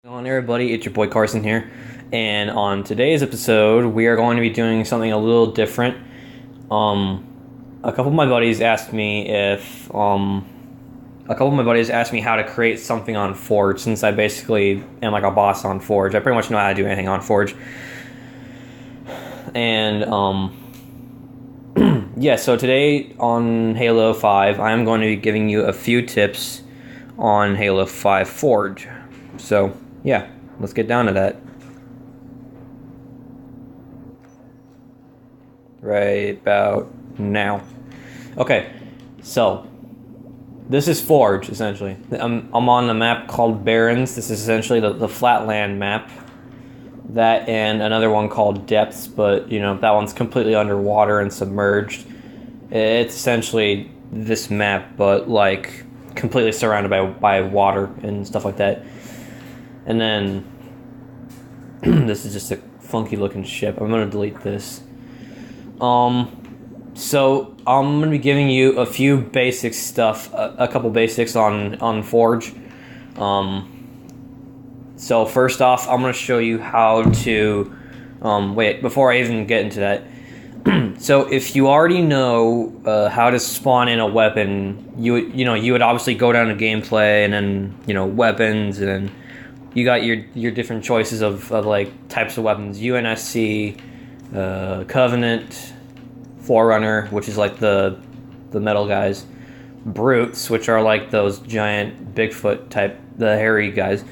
On everybody, it's your boy Carson here, and on today's episode, we are going to be doing something a little different. A couple of my buddies asked me how to create something on Forge, since I basically am like a boss on Forge. I pretty much know how to do anything on Forge, and yeah. So today on Halo 5, I am going to be giving you a few tips on Halo 5 Forge. So yeah, let's get down to that. Right about now. Okay, so this is Forge, essentially. I'm on a map called Barrens. This is essentially the flatland map. That and another one called Depths, but you know, that one's completely underwater and submerged. It's essentially this map, but like completely surrounded by water and stuff like that. And then this is just a funky looking ship. I'm gonna delete this. So I'm gonna be giving you a few basic stuff, a couple basics on Forge. So first off, I'm gonna show you how to. Wait, before I even get into that. So if you already know how to spawn in a weapon, you would obviously go down to gameplay and then weapons, and then you got your different choices of like types of weapons: UNSC, Covenant, Forerunner, which is like the metal guys, Brutes, which are like those giant Bigfoot type, the hairy guys,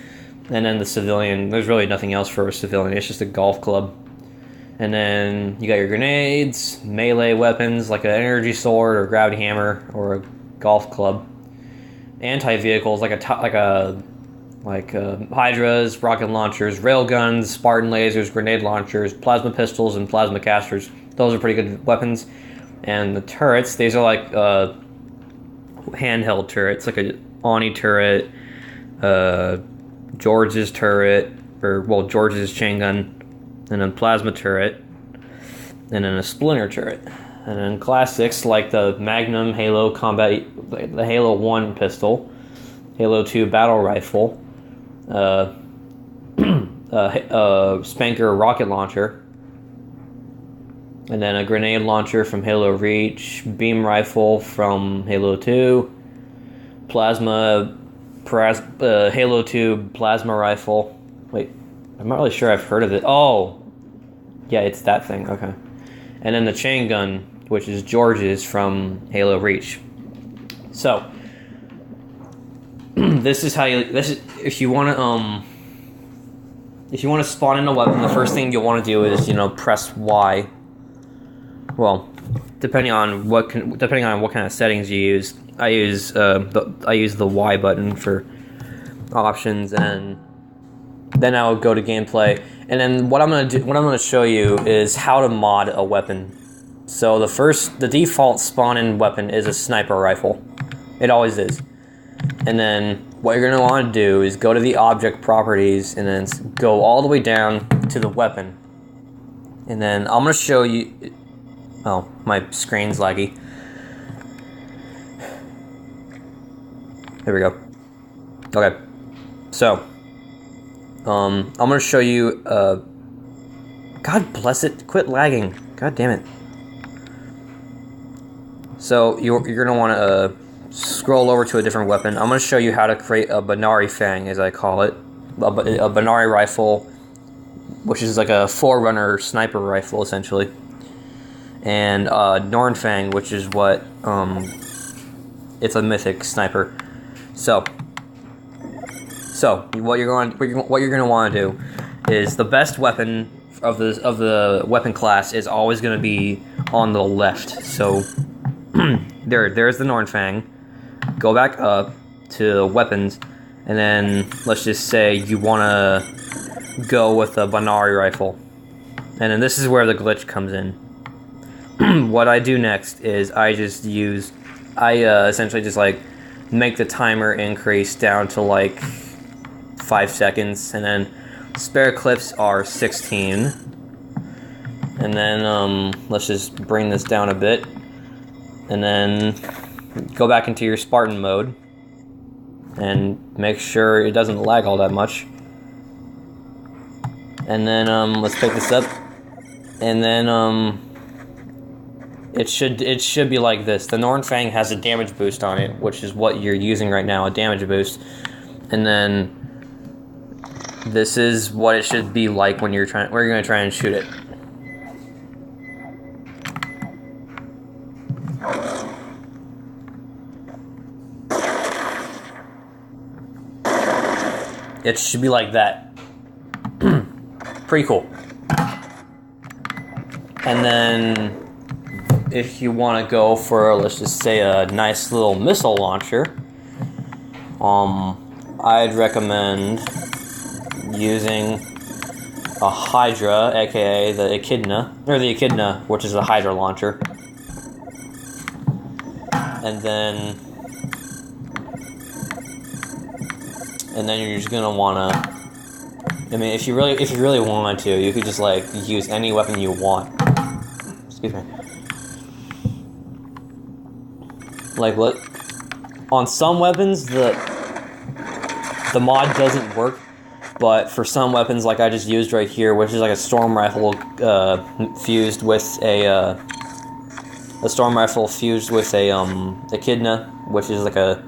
and then the civilian. There's really nothing else for a civilian. It's just a golf club. And then you got your grenades, melee weapons like an energy sword or gravity hammer or a golf club, anti-vehicles like hydras, rocket launchers, railguns, Spartan lasers, grenade launchers, plasma pistols, and plasma casters. Those are pretty good weapons. And the turrets, these are like handheld turrets, like a Oni turret, George's turret, George's chain gun, and then plasma turret, and then a splinter turret. And then classics like the Magnum Halo Combat, the Halo 1 pistol, Halo 2 battle rifle, Spanker rocket launcher, and then a grenade launcher from Halo Reach, beam rifle from Halo 2, Halo 2 plasma rifle. Wait, I'm not really sure I've heard of it. Oh, yeah, it's that thing. Okay. And then the chain gun, which is George's from Halo Reach. So this is if you want to spawn in a weapon, the first thing you'll want to do is press Y. Well, depending on what kind of settings you use, I use the Y button for options, and then I will go to gameplay. And then what I'm gonna show you is how to mod a weapon. So the default spawn-in weapon is a sniper rifle. It always is. And then what you're gonna want to do is go to the object properties and then go all the way down to the weapon. And then I'm gonna show you. Oh, my screen's laggy. There we go. Okay. So I'm gonna show you. God bless it! Quit lagging! God damn it! So you're gonna want to scroll over to a different weapon. I'm gonna show you how to create a Banari Fang, as I call it, a Banari rifle, which is like a Forerunner sniper rifle essentially, and Nornfang, which is it's a mythic sniper. So what you're going to want to do is, the best weapon of the weapon class is always going to be on the left. So there's the Nornfang. Go back up to weapons, and then let's just say you want to go with a Banari rifle, and then this is where the glitch comes in. What I do next is I essentially just like make the timer increase down to like 5 seconds, and then spare clips are 16. And then let's just bring this down a bit, and then go back into your Spartan mode and make sure it doesn't lag all that much. And then let's pick this up, and then it should be like this. The Nornfang has a damage boost on it, which is what you're using right now, a damage boost. And then this is what it should be like when you're going to try and shoot it. It should be like that. Pretty cool. And then if you want to go for, let's just say, a nice little missile launcher, I'd recommend using a Hydra, aka the Echidna, which is a Hydra launcher. And then you're just gonna wanna, I mean, if you really wanted to, you could just like use any weapon you want. Excuse me. Like, look, on some weapons the mod doesn't work, but for some weapons, like I just used right here, which is like a storm rifle fused with a Echidna, which is like a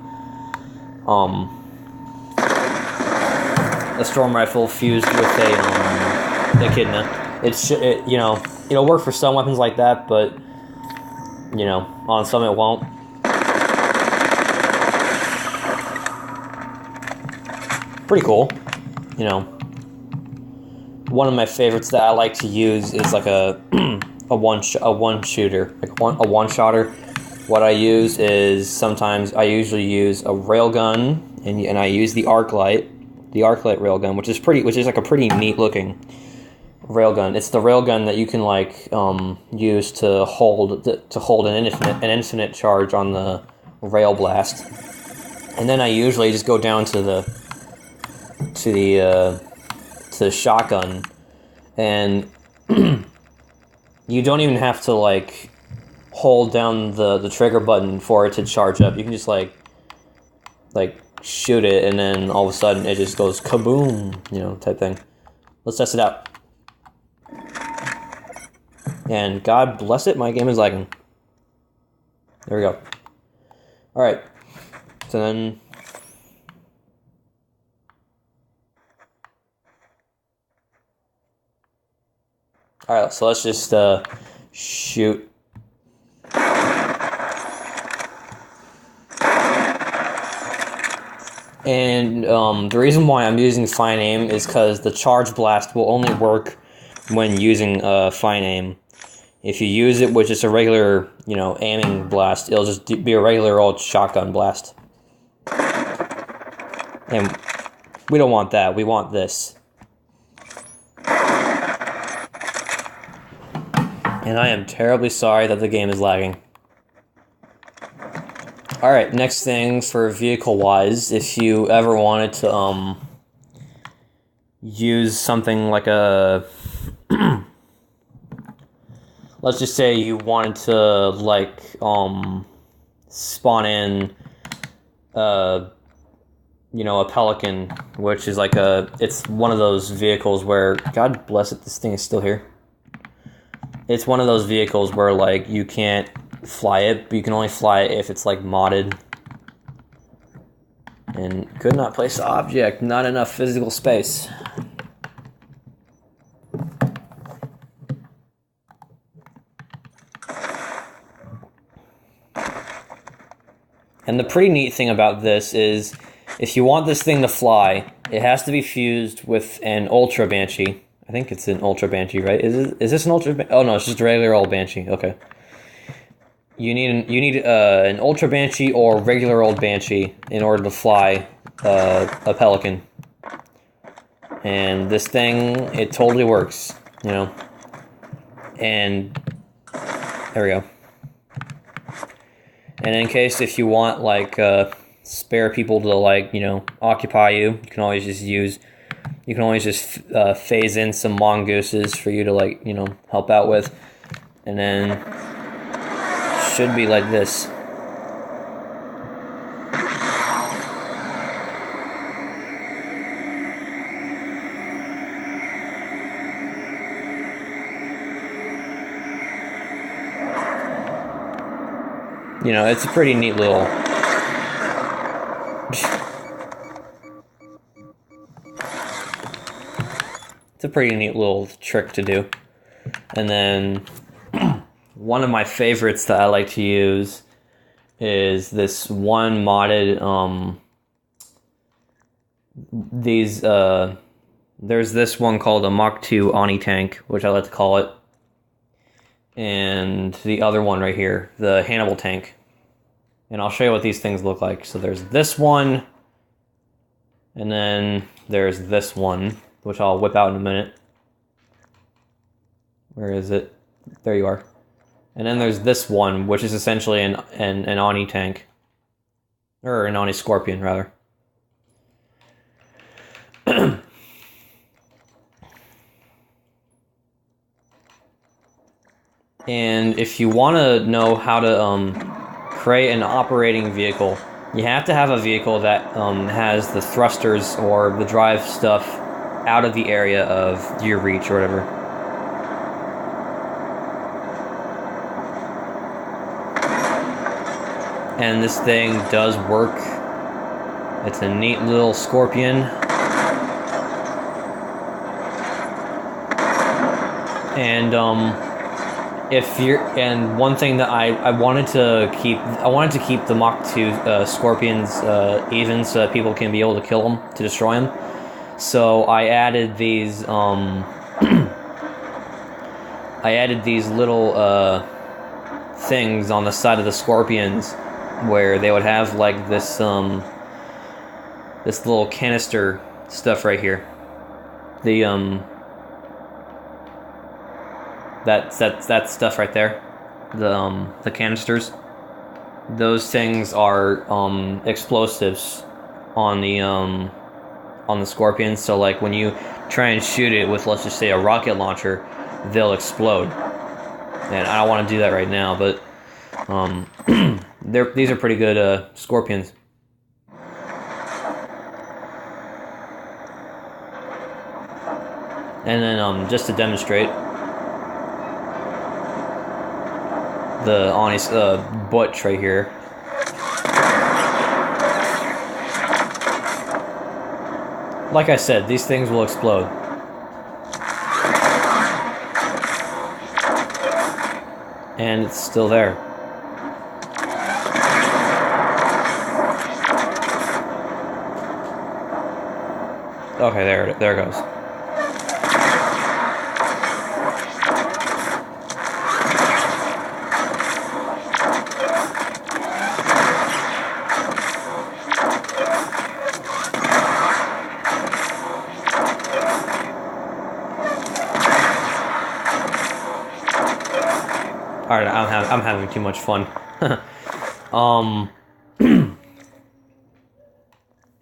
storm rifle fused with a Echidna. It'll work for some weapons like that, but on some it won't. Pretty cool. One of my favorites that I like to use is like a one shooter, like a one shotter. What I use is sometimes I usually use a railgun, and I use the arc light railgun, which is like a pretty neat looking railgun. It's the railgun that you can like use to hold an infinite charge on the rail blast. And then I usually just go down to the shotgun, and you don't even have to like hold down the trigger button for it to charge up. You can just like shoot it, and then all of a sudden it just goes kaboom, type thing. Let's test it out. And God bless it, my game is lagging. There we go. Alright. So then alright, so let's just shoot. And the reason why I'm using fine aim is because the charge blast will only work when using fine aim. If you use it with just a regular, aiming blast, it'll just be a regular old shotgun blast. And we don't want that. We want this. And I am terribly sorry that the game is lagging. Alright, next thing for vehicle-wise, if you ever wanted to, use something like a... let's just say you wanted to, like, spawn in, a Pelican, which is like it's one of those vehicles where, God bless it, this thing is still here. It's one of those vehicles where, like, you can't fly it, but you can only fly it if it's like modded. And could not place the object, not enough physical space. And the pretty neat thing about this is, if you want this thing to fly, it has to be fused with an Ultra Banshee. I think it's an Ultra Banshee, right? Is this an Ultra Banshee? Oh no, it's just a regular old Banshee. Okay. You need an Ultra Banshee or regular old Banshee in order to fly a Pelican. And this thing, it totally works, And there we go. And in case if you want like spare people to like occupy you, you can always just phase in some mongooses for you to like help out with, and then should be like this. you know, it's a pretty neat little... It's a pretty neat little trick to do. And then one of my favorites that I like to use is this one modded, there's this one called a Mach 2 Oni tank, which I like to call it. And the other one right here, the Hannibal tank. And I'll show you what these things look like. So there's this one, and then there's this one, which I'll whip out in a minute. Where is it? There you are. And then there's this one, which is essentially an Oni tank. Or an Oni Scorpion, rather. And if you want to know how to create an operating vehicle, you have to have a vehicle that has the thrusters or the drive stuff out of the area of your reach or whatever. And this thing does work. It's a neat little Scorpion. And one thing that I wanted to keep the Mach 2 Scorpions even so that people can be able to kill them, to destroy them. So I added these little things on the side of the Scorpions where they would have like this this little canister stuff right here. The that stuff right there, the canisters. Those things are explosives on the Scorpions. So like when you try and shoot it with, let's just say, a rocket launcher, they'll explode. And I don't want to do that right now, but these are pretty good Scorpions. And then just to demonstrate, the Oni's Butch right here. Like I said, these things will explode. And it's still there. Okay, there it goes. Alright, I'm having too much fun.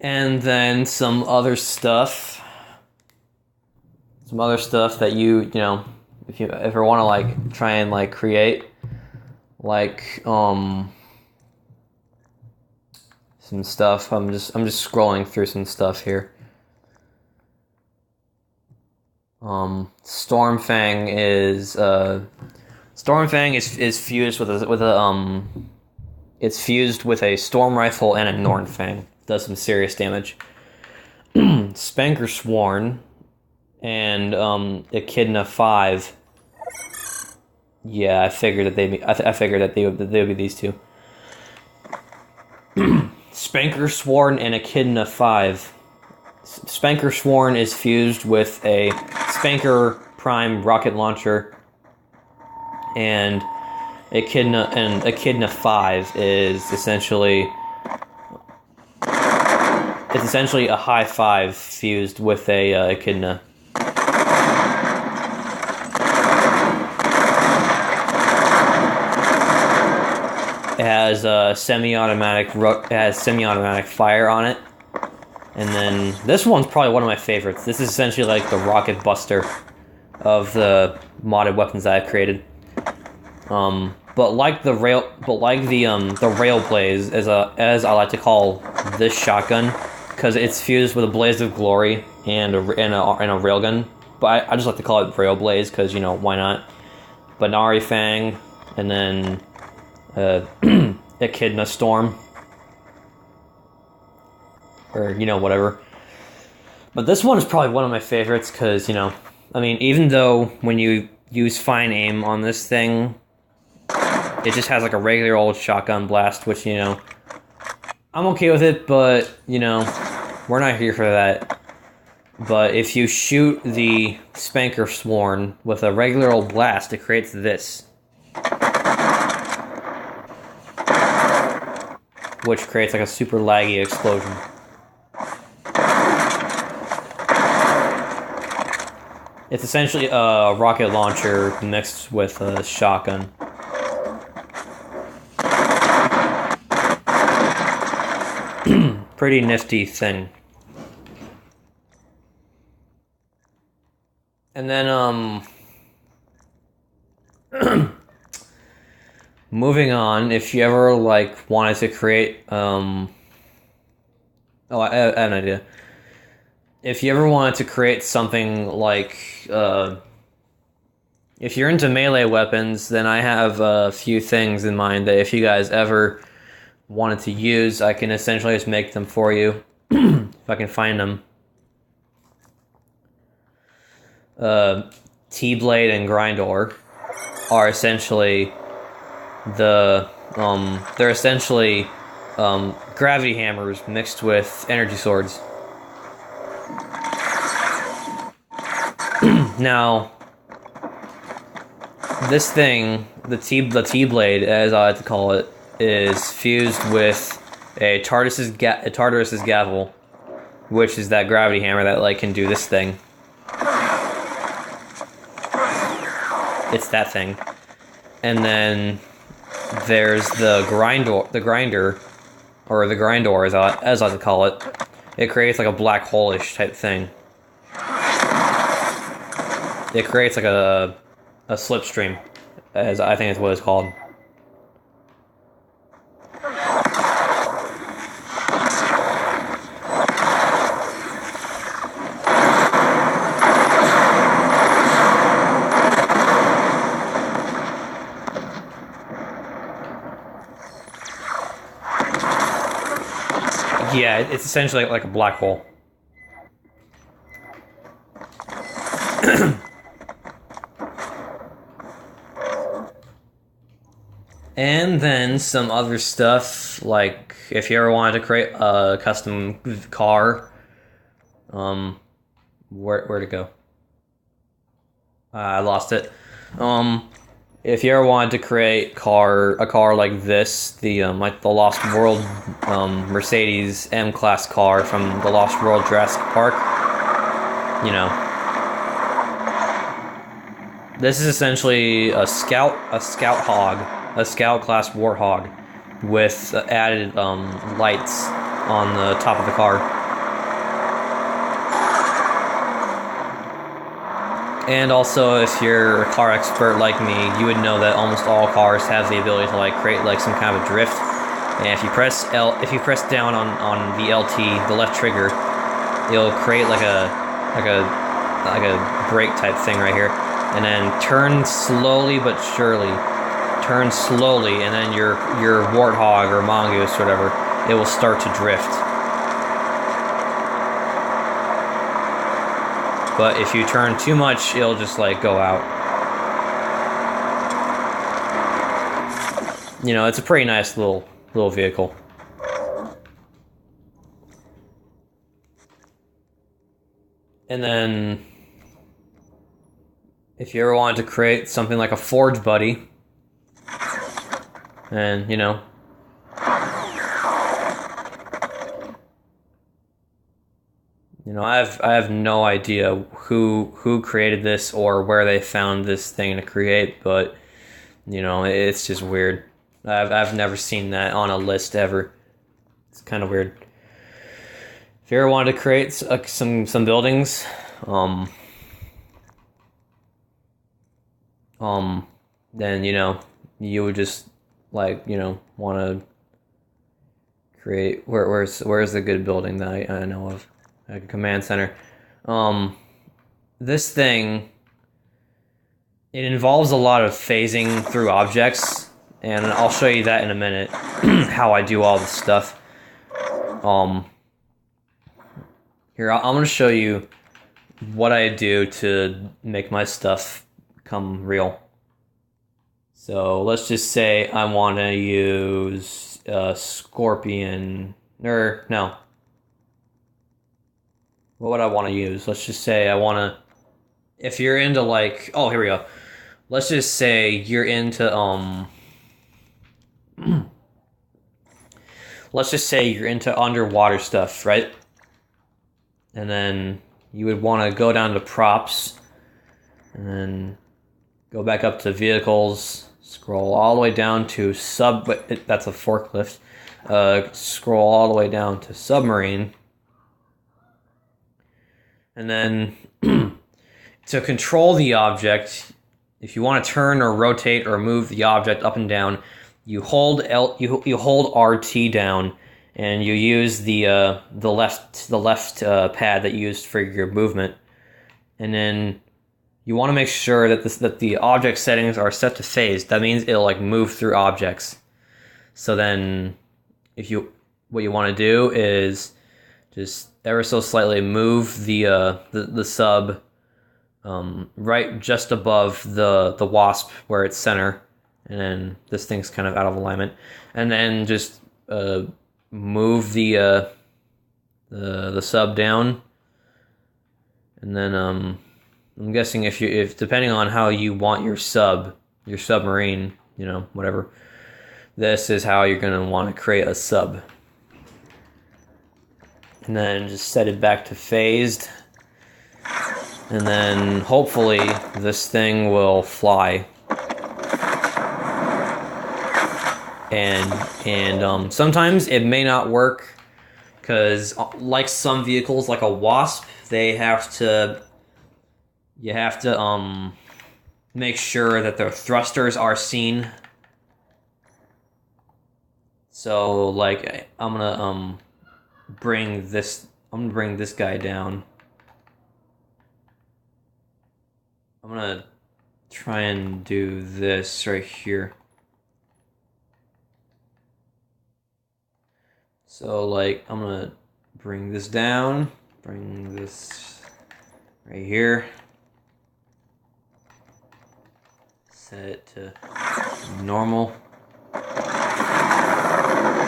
And then some other stuff that you know, if you ever want to like try and like create like some stuff. I'm just scrolling through some stuff here. Stormfang is fused with a it's fused with a Storm Rifle and a Nornfang. Does some serious damage. Spankersworn and Echidna 5. Yeah, I figured that they would be these two. Spankersworn and Echidna 5. Spankersworn is fused with a Spanker Prime rocket launcher, and Echidna 5 is essentially a high 5 fused with a Echidna. It has semi-automatic fire on it. And then this one's probably one of my favorites. This is essentially like the rocket buster of the modded weapons that I've created. But like the rail blaze, as I like to call this shotgun, because it's fused with a blaze of glory and a railgun. But I just like to call it rail blaze because, you know, why not? Banari Fang, and then Echidna Storm. Or, whatever. But this one is probably one of my favorites because, I mean, even though when you use fine aim on this thing, it just has like a regular old shotgun blast, which, I'm okay with it, but, we're not here for that. But if you shoot the Spanker Sworn with a regular old blast, it creates this. Which creates like a super laggy explosion. It's essentially a rocket launcher mixed with a shotgun. Pretty nifty thing. And then, moving on, if you ever, wanted to create, I have an idea. If you ever wanted to create something like, if you're into melee weapons, then I have a few things in mind that if you guys ever wanted to use, I can essentially just make them for you, if I can find them. T-Blade and Grindor are essentially they're essentially, gravity hammers mixed with energy swords. Now, this thing, the T-Blade, as I like to call it, is fused with a Tartarus's Gavel, which is that gravity hammer that, can do this thing. It's that thing. And then there's the Grindor, or the Grindor, as I like to call it. It creates like a black hole-ish type thing. It creates like a slipstream, as I think is what it's called. Yeah, it's essentially like a black hole. And then some other stuff, like if you ever wanted to create a custom car, where'd it go? I lost it. If you ever wanted to create a car like this, the Lost World Mercedes M-Class car from the Lost World Jurassic Park, this is essentially a scout class warthog with added lights on the top of the car. And also, if you're a car expert like me, you would know that almost all cars have the ability to create some kind of a drift. And if you press down on the LT, the left trigger, it'll create like a brake type thing right here, and then turn slowly but surely. Turn slowly, and then your warthog or mongoose or whatever, it will start to drift. But if you turn too much, it'll just go out. It's a pretty nice little vehicle. And then if you ever wanted to create something like a Forge Buddy, and I have no idea who created this or where they found this thing to create, but it's just weird. I've never seen that on a list ever. It's kind of weird. If you ever wanted to create some buildings, then you would just want to create where's the good building that I know of. Like a command center. This thing, it involves a lot of phasing through objects, and I'll show you that in a minute, how I do all this stuff. Here, I'm going to show you what I do to make my stuff come real. So let's just say I want to use Scorpion, or no. What would I want to use? Let's just say I want to, if you're into like, oh, here we go. Let's just say you're into, let's just say you're into underwater stuff, right? And then you would want to go down to props, and then go back up to vehicles, scroll all the way down to that's a forklift. Scroll all the way down to submarine. And then to control the object, if you want to turn or rotate or move the object up and down, you hold you hold RT down, and you use the left pad that you used for your movement, and then you want to make sure that the object settings are set to phase. That means it'll like move through objects. So then, what you want to do is just ever so slightly move the sub right just above the wasp where it's center, and then this thing's kind of out of alignment, and then just move the sub down, and then I'm guessing if depending on how you want your submarine, whatever, this is how you're gonna want to create a sub. And then just set it back to phased. And then hopefully this thing will fly. And sometimes it may not work, because like some vehicles, like a Wasp, you have to make sure that their thrusters are seen. So like I'm gonna bring this guy down. I'm gonna try and do this right here. So like I'm gonna bring this down, bring this right here, set it to normal,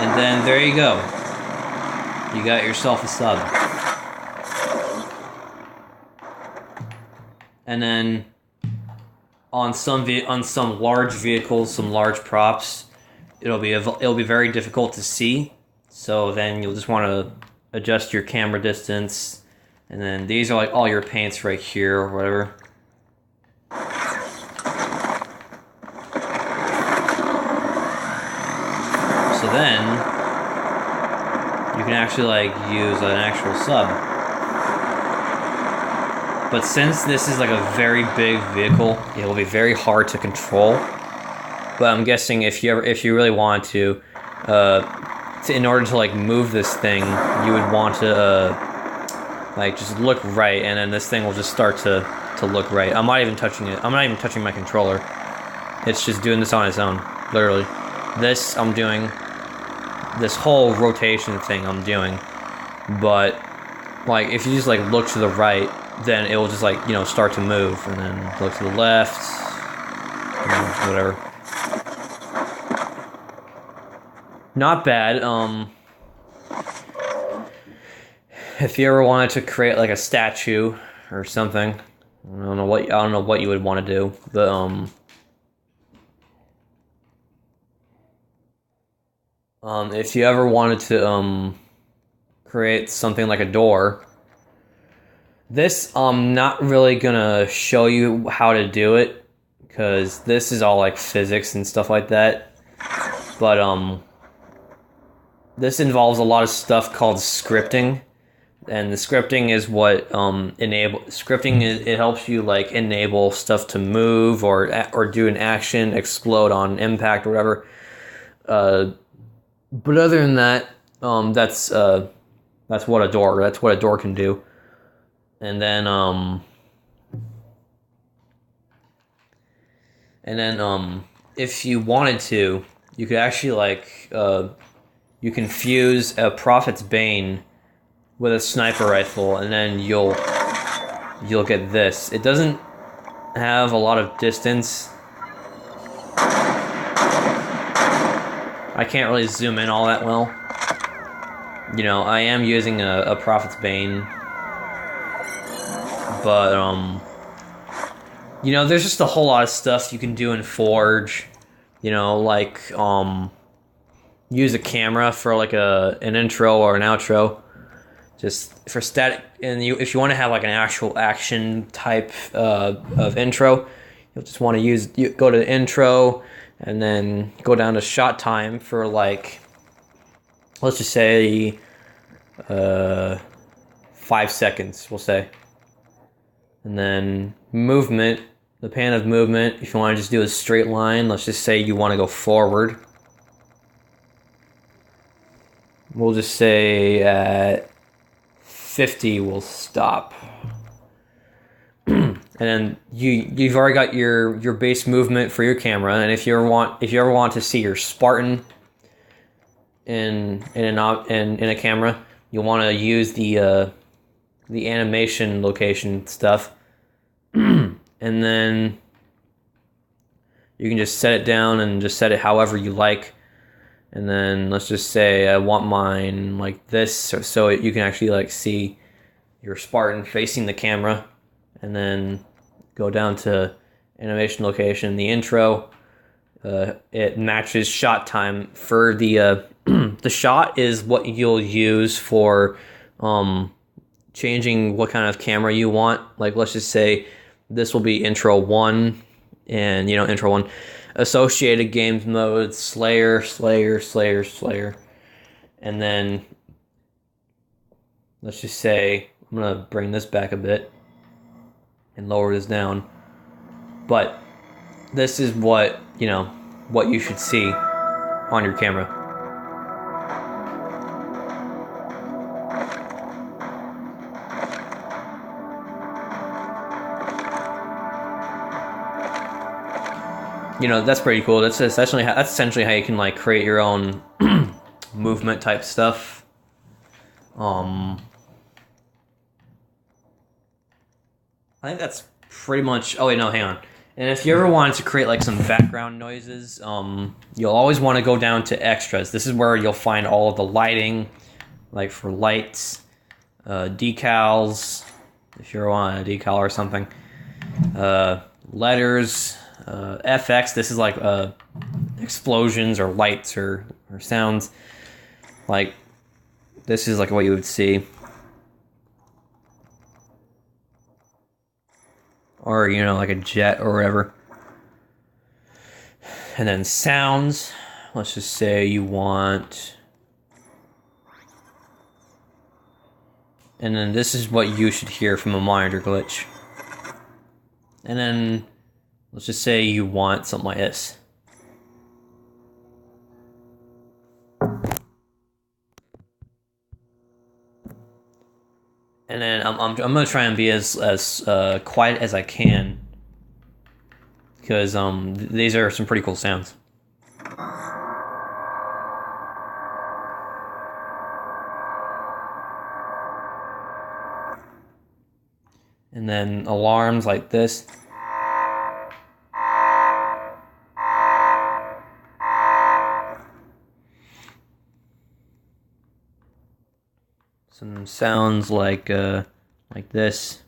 and then there you go. You got yourself a sub. And then on some large vehicles, some large props, it'll be very difficult to see. So then you'll just want to adjust your camera distance, and then these are like all your paints right here or whatever. So then you can actually like use an actual sub. But since this is like a very big vehicle, it will be very hard to control. But I'm guessing if you really want to in order to like move this thing, you would want to like just look right, and then this thing will just start to look right. I'm not even touching it. I'm not even touching my controller. It's just doing this on its own, literally. This I'm doing. This whole rotation thing I'm doing. But like if you just like look to the right, then it will just like start to move, and then look to the left, whatever. Not bad. If you ever wanted to create like a statue or something, I don't know what you would want to do, but if you ever wanted to create something like a door, this I'm not really gonna show you how to do it, because this is all like physics and stuff like that. But this involves a lot of stuff called scripting, and the scripting is what it helps you like enable stuff to move or do an action, explode on impact or whatever. But other than that, that's what a door can do. And then if you wanted to, you could actually like you can fuse a Prophet's Bane with a sniper rifle, and then you'll get this. It doesn't have a lot of distance. I can't really zoom in all that well. You know, I am using a Prophet's Bane, but you know, there's just a whole lot of stuff you can do in Forge. You know, like use a camera for like an intro or an outro, just for static. And if you want to have like an actual action type of intro, you'll just want to go to the intro and then go down to shot time for like, let's just say 5 seconds, we'll say. And then movement, the pan of movement, if you want to just do a straight line, let's just say you want to go forward. We'll just say at 50 we'll stop. And then you've already got your base movement for your camera, and if you ever want to see your Spartan in a camera, you'll want to use the animation location stuff. And then you can just set it down and just set it however you like. And then let's just say I want mine like this, so you can actually like see your Spartan facing the camera. And then go down to animation location, the intro. It matches shot time for the the shot is what you'll use for changing what kind of camera you want. Like, let's just say this will be intro 1, and intro 1, associated games mode, Slayer, and then let's just say I'm gonna bring this back a bit and lower this down, but this is what you should see on your camera. That's pretty cool. That's essentially how you can like create your own movement type stuff. I think that's pretty much. Oh wait, no, hang on. And if you ever wanted to create like some background noises, you'll always want to go down to extras. This is where you'll find all of the lighting, like for lights, decals, if you're on a decal or something, letters, FX. This is like explosions or lights or sounds. Like this is like what you would see. Or, like a jet or whatever. And then sounds. Let's just say you want... And then this is what you should hear from a monitor glitch. And then, let's just say you want something like this. And then I'm gonna try and be as quiet as I can, because these are some pretty cool sounds. And then alarms like this. Some sounds like this.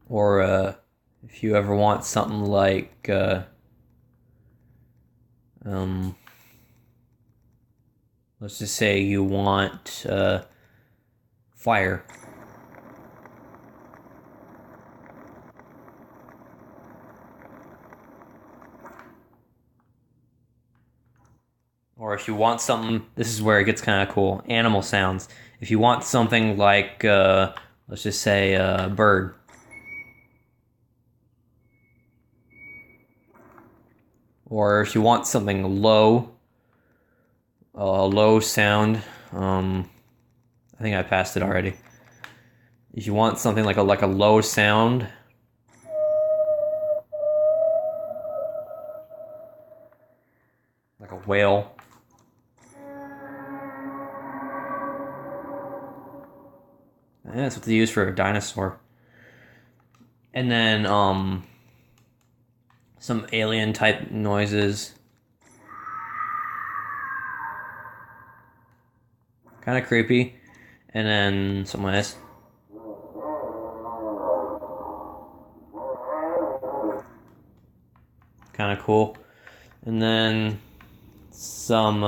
Or if you ever want something like let's just say you want fire. Or if you want something, this is where it gets kind of cool, animal sounds. If you want something like, let's just say a bird. Or if you want something low, a low sound, I think I passed it already. If you want something like a low sound, like a whale. And that's what they use for a dinosaur. And then some alien type noises. Kind of creepy. And then something like this. Kind of cool. And then some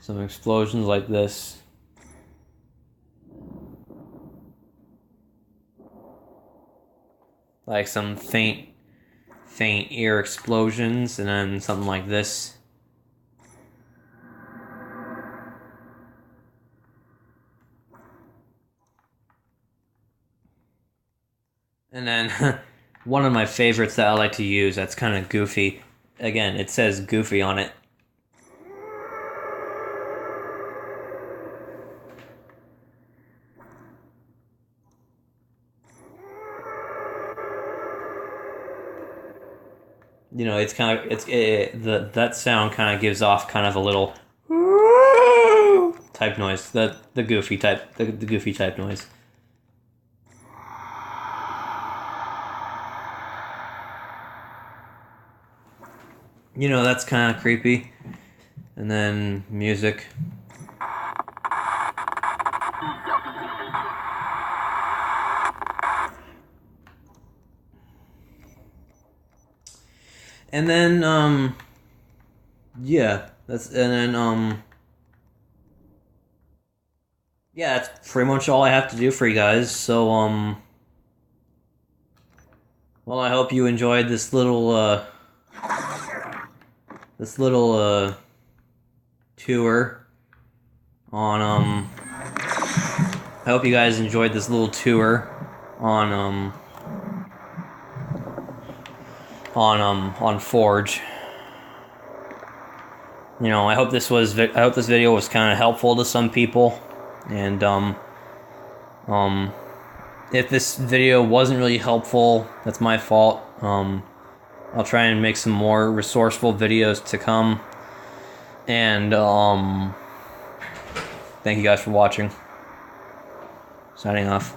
explosions like this. Like some faint ear explosions, and then something like this. And then one of my favorites that I like to use that's kind of goofy. Again, it says Goofy on it. You know, it's kind of that sound kind of gives off kind of a little type noise. The goofy type the goofy type noise. You know, that's kind of creepy. And then music. And then yeah, yeah, that's pretty much all I have to do for you guys. So well, I hope you enjoyed this little tour on I hope you guys enjoyed this little tour on Forge. You know, I hope this video was kind of helpful to some people, and if this video wasn't really helpful, that's my fault. I'll try and make some more resourceful videos to come, and thank you guys for watching. Signing off.